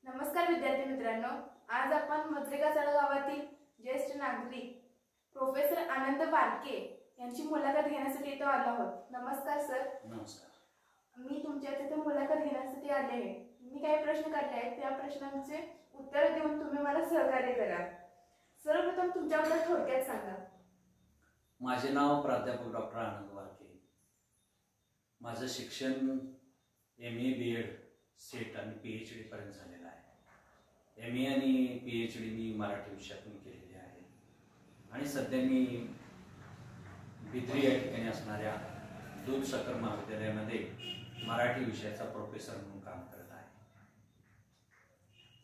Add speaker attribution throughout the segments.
Speaker 1: नमस्कार विद्यार्थी मित्रांनो, आज आपण मजरेकाचाळ गावातील ज्येष्ठ नागरिक प्रोफेसर आनंद बारके यांची मुलाखत घेण्यासाठी इथे आलो आहोत। नमस्कार सर।
Speaker 2: नमस्कार।
Speaker 1: मी तुमच्या तिथे मुलाखत घेण्यासाठी आले आहे। मी काही प्रश्न काढले आहेत, त्या प्रश्नांचे उत्तर देऊन तुम्ही मला सहकार्य करा। सर्वप्रथम तुमच्याबद्दल थोडक्यात सांगा।
Speaker 2: माझे नाव प्राध्यापक डॉक्टर आनंद बारके। माझं शिक्षण MA BEd सेट आणि PhD पर्यंत झालेलं आहे। MA आणि PhD मी मराठी विषयातून केलेली आहे आणि सध्या मी बिद्री या ठिकाणी असणाऱ्या दूध साखर महाविद्यालयामध्ये मराठी विषयाचा प्रोफेसर म्हणून काम करत आहे।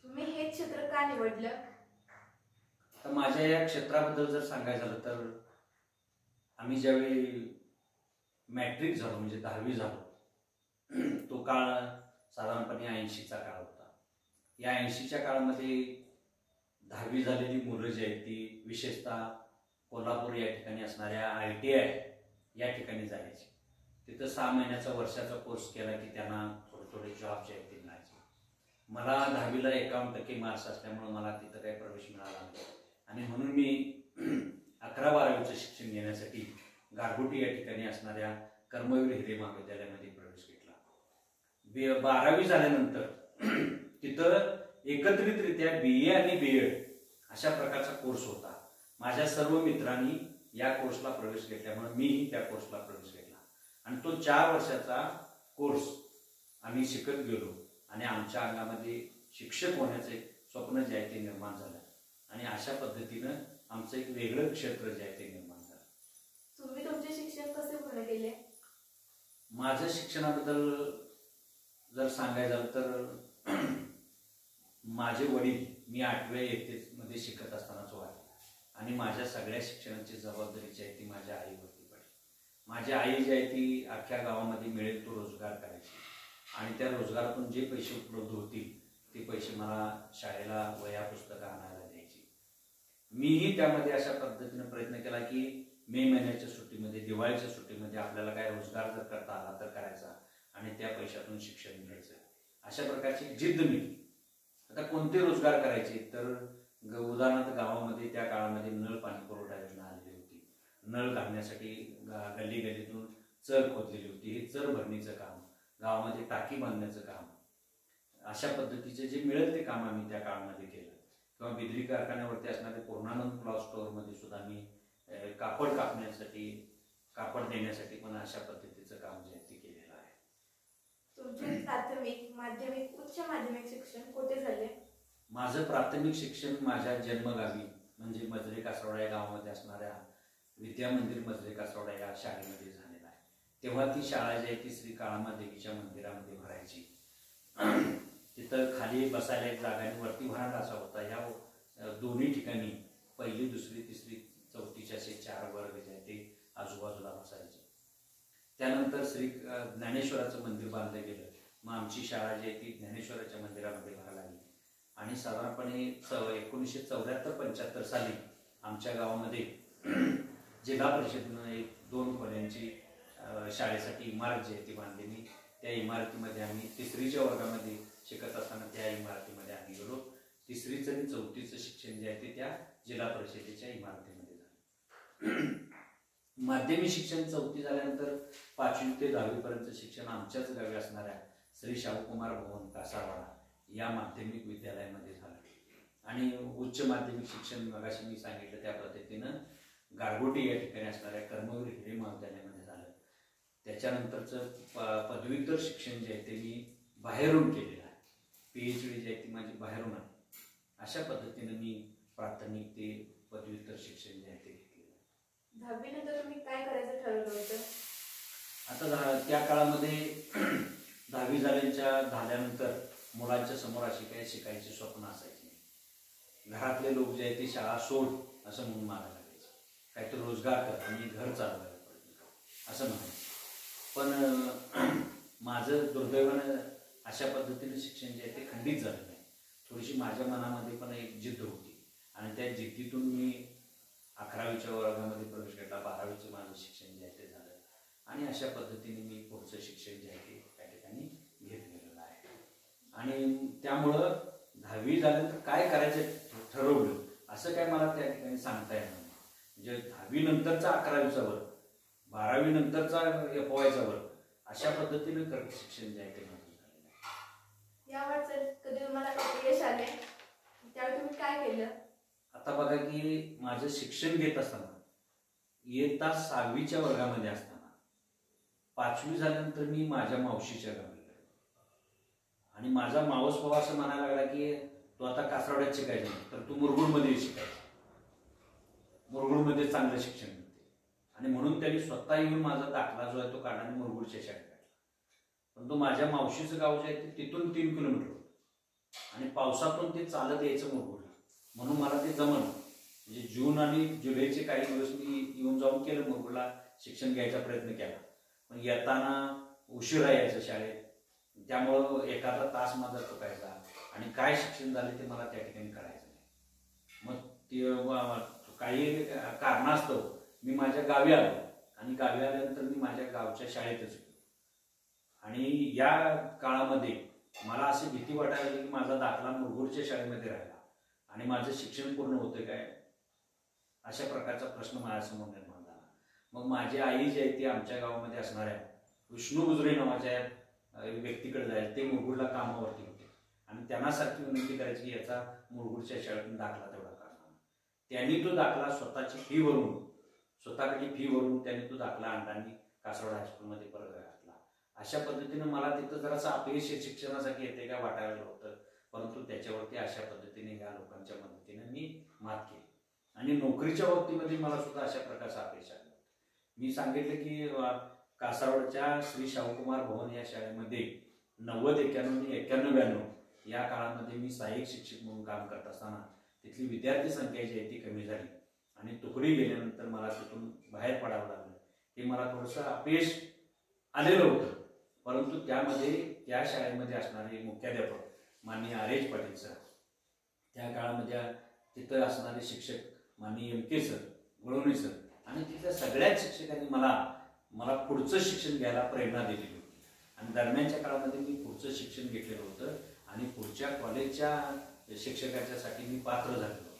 Speaker 1: तुम्ही हे क्षेत्र का निवडलं?
Speaker 2: तर माझ्या या क्षेत्राबद्दल जर सांगायचं झालं तर आम्ही ज्यावेळी मॅट्रिक झालो म्हणजे 10वी झालो तो काळ साधारणपणे 80चा काळ होता। या 80च्या काळामध्ये 10वी झालेली मुलं जी आहेत ती विशेषतः कोल्हापूर या ठिकाणी असणाऱ्या ITI या ठिकाणी जायची। तिथं 6 महिन्याचा वर्षाचा कोर्स केला की त्यांना थोडे जॉब जे आहेत ते मिळायचे। मला 10वीला 51% मार्क्स असल्यामुळे मला तिथं काही प्रवेश मिळाला नाही आणि म्हणून मी 11-12वीचं शिक्षण घेण्यासाठी गारगोटी या ठिकाणी असणाऱ्या कर्मवीर हिरे महाविद्यालयामध्ये प्रवेश घेतला। 12वी झाल्यानंतर तिथं एकत्रितरित्या BA आणि BEd अशा प्रकारचा कोर्स होता। माझ्या सर्व मित्रांनी या कोर्सला प्रवेश घेतल्यामुळे मीही त्या कोर्सला प्रवेश घेतला आणि तो 4 वर्षाचा कोर्स आम्ही शिकत गेलो आणि आमच्या अंगामध्ये शिक्षक होण्याचे स्वप्न जे आहे ते निर्माण झालं आणि अशा पद्धतीनं आमचं एक वेगळं क्षेत्र जे आहे ते निर्माण झालं।
Speaker 1: तुम्ही तुमचे शिक्षण कसे पूर्ण केले?
Speaker 2: माझ्या शिक्षणाबद्दल जर सांगायचं झालं तर माझे वडील मी 8व्या इयत्तेमध्ये शिकत असतानाच वारले आणि माझ्या सगळ्या शिक्षणाची जबाबदारी जी आहे ती माझ्या आईवरती पडली। माझी आई जी आहे ती अख्ख्या गावामध्ये मिळेल तो रोजगार करायची आणि त्या रोजगारातून जे पैसे उपलब्ध होतील ते पैसे मला शाळेला वह्या पुस्तकं आणायला द्यायची। मीही त्यामध्ये अशा पद्धतीने प्रयत्न केला की मे महिन्याच्या सुट्टीमध्ये दिवाळीच्या सुट्टीमध्ये आपल्याला काय रोजगार जर करता आला तर करायचा आणि त्या पैशातून शिक्षण घ्यायचं। अशा प्रकारची जिद्द मी आता कोणते रोजगार करायचे तर उदाहरणार्थ गावामध्ये त्या काळामध्ये नळ पाणी पुरवठा योजना आलेली होती। नळ घालण्यासाठी गल्ली गल्लीतून चर खोदलेली होती। हे चर भरणीचं काम, गावामध्ये टाकी बांधण्याचं काम, अशा पद्धतीचे जे मिळेल ते काम आम्ही त्या काळामध्ये केलं। किंवा बिद्री कारखान्यावरती असणारे पूर्णानंद क्लॉथ स्टोअरमध्ये सुद्धा मी कापड कापण्यासाठी कापड देण्यासाठी पण अशा पद्धतीचं काम जे आहे ते केलेलं आहे।
Speaker 1: तुमचे प्राथमिक, माध्यमिक, उच्च माध्यमिक शिक्षण कुठे झाले?
Speaker 2: माझं प्राथमिक शिक्षण माझ्या जन्मगावी म्हणजे मजरे कासरवाडा या गावामध्ये असणाऱ्या विद्या मंदिर मजरे कासरवाडा या शाळेमध्ये झालेलं आहे। तेव्हा ती शाळा जी आहे ती श्री काळामा देवीच्या मंदिरामध्ये भरायची। तिथं खाली बसायला एक जागा आणि वरती व्हरांडा असा होता। या दोन्ही ठिकाणी 1ली, 2री, 3री, 4थीचे असे 4 वर्ग जे आहे ते आजूबाजूला बसायचे। त्यानंतर श्री ज्ञानेश्वराचं मंदिर बांधलं गेलं। मग आमची शाळा जी आहे ती ज्ञानेश्वराच्या मंदिरामध्ये भरायला लागली आणि साधारणपणे 1974-75 साली आमच्या गावामध्ये जिल्हा परिषदेनं 2 खोल्यांची शाळेसाठी इमारत जी आहे ती बांधलेली। त्या इमारतीमध्ये आम्ही 3रीच्या वर्गामध्ये शिकत असताना त्या इमारतीमध्ये आम्ही गेलो। 3रीचं आणि 4थीचं शिक्षण जे आहे ते त्या जिल्हा परिषदेच्या इमारतीमध्ये झालं। माध्यमिक शिक्षण 4थी झाल्यानंतर 5वी ते 10वी पर्यंत शिक्षण आमच्याच गावी असणाऱ्या श्री शाहूकुमार भवन कासारवाडा या माध्यमिक विद्यालयामध्ये झालं आणि उच्च माध्यमिक शिक्षण मगाशी मी सांगितलं त्या पद्धतीनं गारगोटी या ठिकाणी असणाऱ्या कर्मवीर हिरे महाविद्यालयामध्ये झालं। त्याच्यानंतरचं पदव्युत्तर शिक्षण जे आहे ते मी बाहेरून केलेलं आहे। PhD जी आहे ती माझी बाहेरून आहे। अशा पद्धतीने मी प्राथमिक ते पदव्युत्तर शिक्षण जे आहे ते घेतलेलं आहे।
Speaker 1: 10वी नंतर तुम्ही काय करायचं ठरवलं होतं?
Speaker 2: आता त्या काळामध्ये 10वी झाल्यानंतर मुलांच्या समोर अशी काही शिकायची स्वप्न असायची नाही। घरातले लोक जे आहे ते शाळा सोड असं म्हणून मागायला लागायचे, काहीतरी रोजगार कर आणि घर चालवायला पाहिजे असं म्हणायचं। पण माझं दुर्दैवानं अशा पद्धतीने शिक्षण जे आहे ते खंडित झालं नाही। थोडीशी माझ्या मनामध्ये पण एक जिद्द होती आणि त्या जिद्दीतून मी 11वीच्या वर्गामध्ये प्रवेश घेतला। 12वीचं माझं शिक्षण जे आहे ते झालं आणि अशा पद्धतीने मी पुढचं शिक्षण जे आहे ते त्या ठिकाणी घेत गेलेलं आहे आणि त्यामुळं 10वी झाल्यानंतर काय करायचं ठरवलं असं काय मला त्या ठिकाणी सांगता येणार नाही. म्हणजे 10वी नंतरचा 11वीचा वर्ग, 12वी नंतरचा FYचा वर्ग, अशा पद्धतीने शिक्षण जे आहे ते माझं झालेलं आहे.
Speaker 1: या वाटचालीत कधी तुम्हाला अपयश आले त्यावेळी तुम्ही काय केलं?
Speaker 2: आता बघा की माझं शिक्षण घेत असताना इयत्ता 6वीच्या वर्गामध्ये असताना 5वी झाल्यानंतर मी माझ्या मावशीच्या गावी गेलो आणि माझा मावस भाऊ असं म्हणायला लागला की तू आता कासरवाड्यात शिकायचं नाही तर तू मुरगुडमध्ये शिकायचं, मुरगुडमध्ये चांगलं शिक्षण मिळते. आणि म्हणून त्यांनी स्वतः येऊन माझा दाखला जो आहे तो काढला आणि मुरगुडच्या शाळेत काढला. परंतु माझ्या मावशीचं गाव जे आहे ते तिथून 3 किलोमीटर होतं आणि पावसातून ते चालत यायचं मुरगुडला, म्हणून मला ते जमलं. म्हणजे जून आणि जुलैचे काही दिवस मी येऊन जाऊन केलं मुरगुडला, शिक्षण घ्यायचा प्रयत्न केला. पण येताना उशिरा यायचं शाळेत, त्यामुळं एखादा तास माझा चुकायचा आणि काय शिक्षण झाले ते मला त्या ठिकाणी कळायचं नाही. मग ते काही कारणास्तव मी माझ्या गावी आलो आणि गावी आल्यानंतर मी माझ्या गावच्या शाळेतच गेलो. आणि या काळामध्ये मला अशी भीती वाटायला लागली की माझा दाखला मुरगुडच्या शाळेमध्ये राहिला आणि माझं शिक्षण पूर्ण होतं काय, अशा प्रकारचा प्रश्न माझ्यासमोर निर्माण झाला. मग माझी आई जी आहे ती आमच्या गावामध्ये असणाऱ्या विष्णू गुजरे नावाच्या व्यक्तीकडे जायला, ते मुरगुडला कामावरती होते आणि त्यांना सारखी विनंती करायची की याचा मुरगुडच्या शाळेतून दाखला तेवढा काढला. त्यांनी तो दाखला स्वतःची फी भरून, स्वतःकडे फी भरून त्यांनी तो दाखला आणला आणि कासरवाडा हायस्कूलमध्ये परत घातला. अशा पद्धतीनं मला तिथं जरासं अपयश शिक्षणासाठी येते का वाटायला होतं, परंतु त्याच्यावरती अशा पद्धतीने या लोकांच्या मदतीने मी मात केली. आणि नोकरीच्या बाबतीमध्ये मला सुद्धा अशा प्रकारचा अपयश आला. मी सांगितलं की कासारवाडच्या श्री शाहूकुमार भवन या शाळेमध्ये 90, 91, 91, 92 या काळामध्ये मी सहाय्यक शिक्षक म्हणून काम करत असताना तिथली विद्यार्थी संख्या जी आहे ती कमी झाली आणि तुकडी गेल्यानंतर मला तिथून बाहेर पडावं लागलं. हे मला थोडंसं अपयश आलेलं होतं. परंतु त्यामध्ये त्या शाळेमध्ये असणारे मुख्याध्यापक माननीय R.H. पाटील सर, त्या काळामध्ये तिथं असणारे शिक्षक माननीय M.K. सर, गुळवणे सर आणि तिथल्या सगळ्याच शिक्षकांनी मला पुढचं शिक्षण घ्यायला प्रेरणा दिलेली होती. आणि दरम्यानच्या काळामध्ये मी पुढचं शिक्षण घेतलेलं होतं आणि पुढच्या कॉलेजच्या शिक्षकाच्यासाठी मी पात्र झालेलो होतो.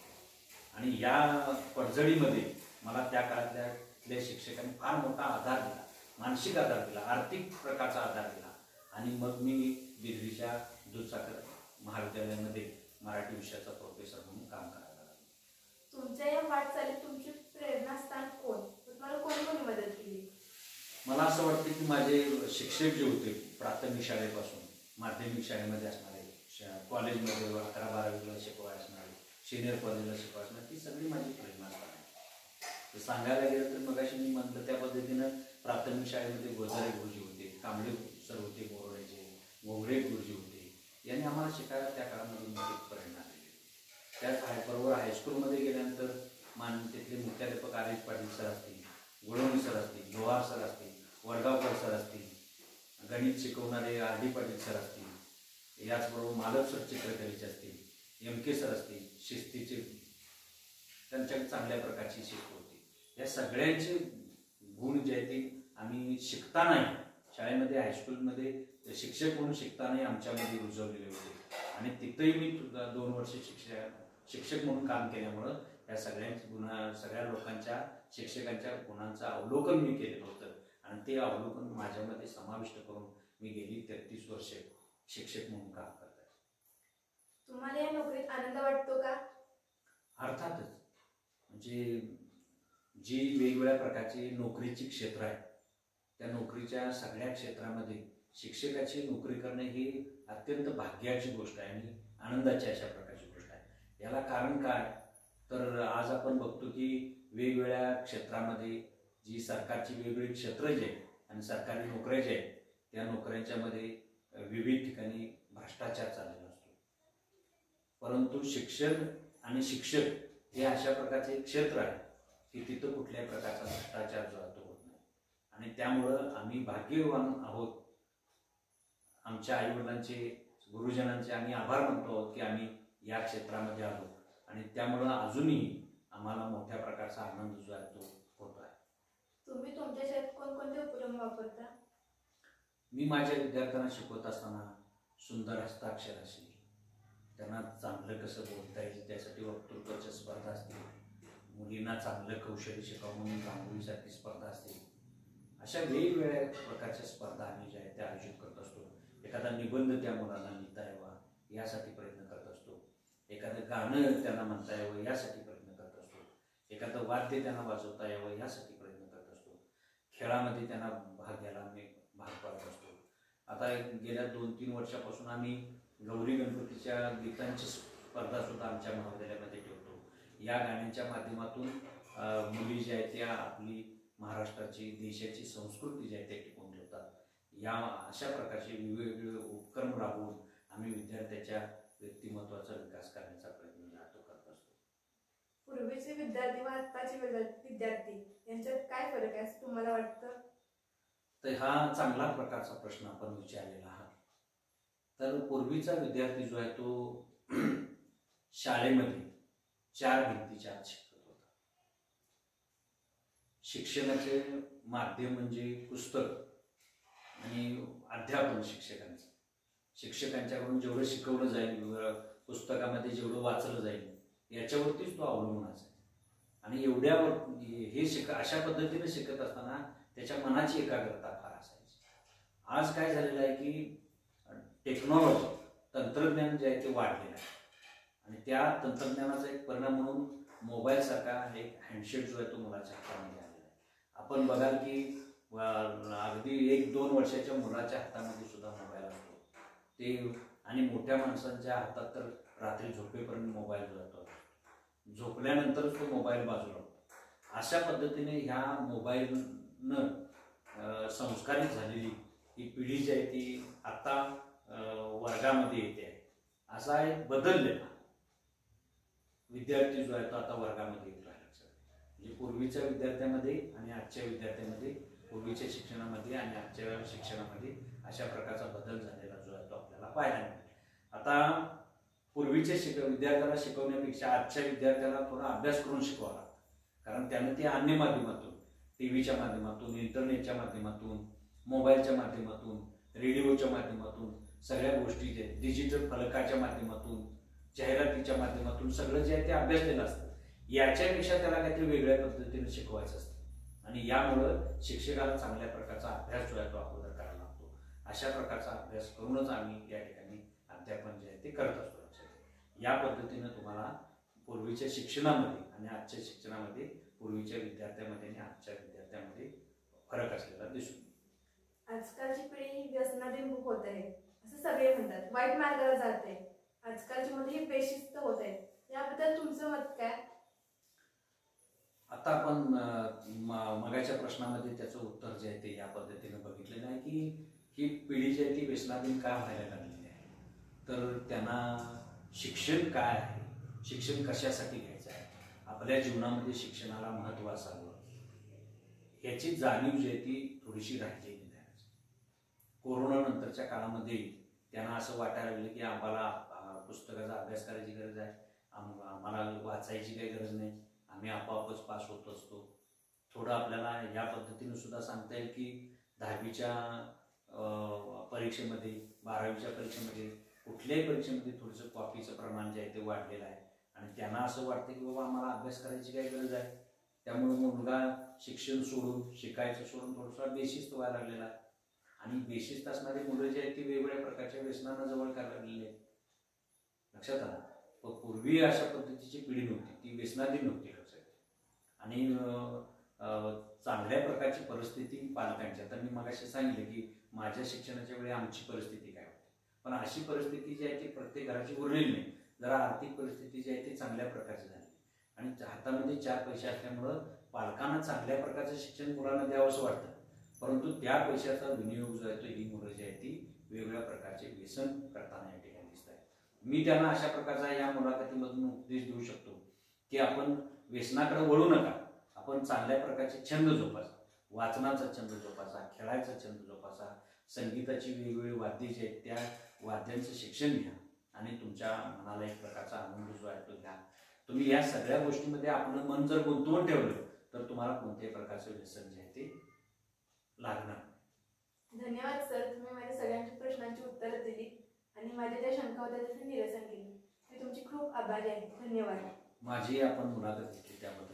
Speaker 2: आणि या पडझडीमध्ये मला त्या काळातल्या शिक्षकांनी फार मोठा आधार दिला, मानसिक आधार दिला, आर्थिक प्रकारचा आधार दिला. आणि मग मी दिल्लीच्या दूधसागर महाविद्यालयामध्ये मराठी विषयाचा प्रोफेसर म्हणून काम करायला लागलो.
Speaker 1: तुमच्या या वाटचालीत तुमची प्रेरणास्थान कोण, तुम्हाला कोणी मदत केली?
Speaker 2: मला असं वाटतं की माझे शिक्षक जे होते प्राथमिक शाळेपासून माध्यमिक शाळेमध्ये असणारे, कॉलेजमध्ये 11, 12वीला शिकवाय असणारे, सिनियर कॉलेजला शिकवाय असणारे, ती सगळी माझी प्रेरणास्थान आहे. सांगायला गेलं तर मग अशी मी म्हटलं त्या पद्धतीनं प्राथमिक शाळेमध्ये गोजारे गुरुजी होते, कांबळे सर होते, बोरड्याचे घोगरे गुरुजी होते. यांनी आम्हाला शिकायला त्या काळामध्ये मोठी प्रेरणा दिली. त्याचबरोबर हायस्कूलमध्ये गेल्यानंतर तिथले मुख्याध्यापक R.H. पाटील सर असतील, गुळवणे सर असतील, लोहार सर असतील, वडगावकर सर असतील, गणित शिकवणारे R.D. पाटील सर असतील, याचबरोबर मालक सर चित्रकलेचे असतील, M.K. सर असतील, शिस्तीचे, त्यांच्याकडे चांगल्या प्रकारची शिस्त होती. या सगळ्यांचे गुण जे आहेत ते आम्ही शिकतानाही शाळेमध्ये हायस्कूलमध्ये शिक्षक म्हणून शिकतानाही आमच्यामध्ये रुजवलेले होते. आणि तिथंही मी 2 वर्ष शिक्षक म्हणून काम केल्यामुळं या सगळ्या लोकांच्या शिक्षकांच्या गुणांचं अवलोकन मी केलेलं होतं आणि ते अवलोकन माझ्यामध्ये समाविष्ट करून मी गेली 33 वर्ष शिक्षक म्हणून काम करत आहे.
Speaker 1: तुम्हाला या नोकरीत आनंद वाटतो का?
Speaker 2: अर्थातच. म्हणजे जी वेगवेगळ्या प्रकारची नोकरीची क्षेत्र आहेत त्या नोकरीच्या सगळ्या क्षेत्रामध्ये शिक्षकाची नोकरी करणे ही अत्यंत भाग्याची गोष्ट आहे आणि आनंदाची अशा प्रकारची गोष्ट आहे. याला कारण काय तर आज आपण बघतो की वेगवेगळ्या क्षेत्रामध्ये जी सरकारची वेगवेगळी क्षेत्र जे आहेत आणि सरकारी नोकऱ्या जे आहेत त्या नोकऱ्यांच्यामध्ये विविध ठिकाणी भ्रष्टाचार चाललेला असतो. परंतु शिक्षण आणि शिक्षक हे अशा प्रकारचे एक क्षेत्र आहे की तिथं कुठल्याही प्रकारचा भ्रष्टाचार जो तो होत नाही. आणि त्यामुळं आम्ही भाग्यवान आहोत. आमच्या आईवडिलांचे, गुरुजनांचे आम्ही आभार मानतो आहोत की आम्ही या क्षेत्रामध्ये आलो आणि त्यामुळं अजूनही आम्हाला मोठ्या प्रकारचा आनंद जो आहे तो होतो आहे.
Speaker 1: तुम्ही तुमच्या शाळेत कोणकोणते उपक्रम वापरता?
Speaker 2: मी माझ्या विद्यार्थ्यांना शिकवत असताना सुंदर हस्ताक्षर असेल, त्यांना चांगलं कसं बोलता येईल त्यासाठी वक्तृत्वाच्या स्पर्धा असतील, मुलींना चांगलं कौशल्य शिकावं म्हणून रांगोळीसाठी स्पर्धा असतील, अशा वेगवेगळ्या प्रकारच्या स्पर्धा आम्ही ज्या आहेत त्या आयोजित करत असतो. एखादा निबंध त्या मुलांना लिहिता यावा यासाठी प्रयत्न करत असतो, एखादं गाणं त्यांना म्हणता यावं यासाठी प्रयत्न करत असतो, एखादं वाद्य त्यांना वाजवता यावं यासाठी प्रयत्न करत असतो, खेळामध्ये त्यांना भाग घ्यायला आम्ही भाग पाडत असतो. आता गेल्या 2-3 वर्षापासून आम्ही गौरी गणपतीच्या गीतांची स्पर्धा सुद्धा आमच्या महाविद्यालयामध्ये ठेवतो. या गाण्यांच्या माध्यमातून मुली ज्या आहेत त्या आपली महाराष्ट्राची देशाची संस्कृती जी आहे ते टिकवून ठेवतात. या अशा प्रकारचे वेगवेगळे उपक्रम राबवून आम्ही विद्यार्थ्याच्या व्यक्तिमत्वाचा विकास करण्याचा प्रयत्न करत असतो.
Speaker 1: पूर्वीचे विद्यार्थी व आत्ताचे विद्यार्थी यांच्यात काय फरक आहे असं तुम्हाला वाटतं?
Speaker 2: तर हा चांगला प्रकारचा प्रश्न आपण विचारलेला आहात. तर पूर्वीचा विद्यार्थी जो आहे तो शाळेमध्ये 4 भिंतीच्या आत शिकत होता. शिक्षणाचे माध्यम म्हणजे पुस्तक आणि अध्यापन शिक्षकांच्याकडून जेवढं शिकवलं जाईल, पुस्तकामध्ये जेवढं वाचलं जाईल याच्यावरतीच तो अवलंबून असायचा. आणि एवढ्यावर अशा पद्धतीने शिकत असताना त्याच्या मनाची एकाग्रता फार असायची. आज काय झालेलं आहे की टेक्नॉलॉजी तंत्रज्ञान जे आहे ते वाढलेलं आहे आणि त्या तंत्रज्ञानाचा एक परिणाम म्हणून मोबाईल सारखा एक हँडसेट जो आहे तो मुलाच्या हातामध्ये आलेला आहे. आपण बघाल की अगदी 1-2 वर्षाच्या मुलाच्या हातामध्ये सुद्धा मोबाईल असतो ते, आणि मोठ्या माणसांच्या हातात तर रात्री झोपेपर्यंत मोबाईल जातो, झोपल्यानंतरच तो मोबाईल बाजूला होतो. अशा पद्धतीने ह्या मोबाईलनं संस्कारित झालेली ही पिढी जी आहे ती आता वर्गामध्ये येते आहे. असा एक बदललेला विद्यार्थी जो आहे तो आता वर्गामध्ये येतो आहे. म्हणजे पूर्वीच्या विद्यार्थ्यांमध्ये आणि आजच्या विद्यार्थ्यांमध्ये, पूर्वीच्या शिक्षणामध्ये आणि आजच्या शिक्षणामध्ये अशा प्रकारचा बदल झालेला जो आहे तो आपल्याला पाहायला मिळेल. आता पूर्वीच्या विद्यार्थ्याला शिकवण्यापेक्षा आजच्या विद्यार्थ्याला थोडा अभ्यास करून शिकवावा लागतो, कारण त्यानं ते अन्य माध्यमातून, टीव्हीच्या माध्यमातून, इंटरनेटच्या माध्यमातून, मोबाईलच्या माध्यमातून, रेडिओच्या माध्यमातून, सगळ्या गोष्टी जे डिजिटल फलकाच्या माध्यमातून, जाहिरातीच्या माध्यमातून सगळं जे आहे ते अभ्यासलेलं असतं. याच्यापेक्षा त्याला काहीतरी वेगळ्या पद्धतीने शिकवायचं असतं आणि यामुळं शिक्षकाला चांगल्या प्रकारचा अभ्यास जो आहे तो अगोदर करायला लागतो. अशा प्रकारचा अभ्यास करूनच आम्ही या ठिकाणी अध्यापन जे आहे ते करत असतो. या पद्धतीनं तुम्हाला पूर्वीच्या शिक्षणामध्ये आणि आजच्या शिक्षणामध्ये, पूर्वीच्या विद्यार्थ्यांमध्ये आणि आजच्या विद्यार्थ्यांमध्ये फरक असलेला दिसून येतो.
Speaker 1: आजकालची पिढी व्यसनाधीन खूप होत आहे असं सगळे म्हणतात, वाईट मार्गाला जाते, आजकालची मुलं ही बेशिस्त होत आहे, याबद्दल तुमचं मत काय?
Speaker 2: आता आपण मगाच्या प्रश्नामध्ये त्याचं उत्तर जे आहे ते या पद्धतीने बघितलेलं आहे की ही पिढी जी आहे ती व्यसनाधीन का व्हायला लागलेली आहे. तर त्यांना शिक्षण काय आहे, शिक्षण कशासाठी घ्यायचं आहे, आपल्या जीवनामध्ये शिक्षणाला महत्त्व असावं याची जाणीव जी आहे ती थोडीशी राहिलेली आहे. कोरोना नंतरच्या काळामध्ये त्यांना असं वाटायला लागलं की आम्हाला पुस्तकाचा अभ्यास करायची गरज आहे, आम्हाला वाचायची काही गरज नाही, आम्ही आपोआपच पास होत असतो. थोडं आपल्याला या पद्धतीने सुद्धा सांगता येईल की 10वीच्या परीक्षेमध्ये, 12वीच्या परीक्षेमध्ये, कुठल्याही परीक्षेमध्ये थोडंसं कॉपीचं प्रमाण जे आहे ते वाढलेलं आहे आणि त्यांना असं वाटतं की बाबा आम्हाला अभ्यास करायची काही गरज आहे. त्यामुळे मुलगा शिक्षण सोडून, शिकायचं सोडून थोडंसं बेशिस्त व्हायला लागलेला आहे आणि बेशिस्त असणारी मुलं जी आहेत ती वेगवेगळ्या प्रकारच्या व्यसनांना जवळ करायला लागलेली आहेत. लक्षात आलं? पण पूर्वी अशा पद्धतीची पिढी नव्हती, ती व्यसनाधीन नव्हती. लक्षात आणि चांगल्या प्रकारची परिस्थिती पालकांच्या, तर मी मगाशी सांगितलं की माझ्या शिक्षणाच्या वेळी आमची परिस्थिती काय होती, पण अशी परिस्थिती जी आहे ती प्रत्येक घराची उरलेली नाही. जरा आर्थिक परिस्थिती जी आहे ती चांगल्या प्रकारची झाली आणि हातामध्ये 4 पैसे असल्यामुळं पालकांना चांगल्या प्रकारचं शिक्षण मुलांना द्यावंसं वाटतं, परंतु त्या पैशाचा विनियोग जो आहे तो ही मुलं जी आहे ती वेगवेगळ्या प्रकारचे व्यसन करताना या ठिकाणी दिसत आहे. मी त्यांना अशा प्रकारचा या मुलाखतीमधून उपदेश देऊ शकतो की आपण व्यसनाकडे वळू नका, आपण चांगल्या प्रकारचे छंद जोपासा, वाचनाचा छंद जोपासा, खेळायचा छंद जोपासा, संगीताची वेगवेगळी वाद्ये जी आहेत त्या वाद्यांचं शिक्षण घ्या आणि तुमच्या मनाला एक प्रकारचा आनंद जो आहे तो घ्या. तुम्ही या सगळ्या गोष्टींमध्ये आपलं मन जर गुंतवून ठेवलं तर तुम्हाला कोणत्याही प्रकारचं व्यसन जे आहे ते लागणार.
Speaker 1: धन्यवाद सर, तुम्ही माझ्या सगळ्यांच्या प्रश्नांची उत्तरं दिली आणि माझ्या ज्या शंका होत्या त्याचं निरसन केलं. आभारी आहे. धन्यवाद.
Speaker 2: माझी आपण मुलाखत घेतली त्याबद्दल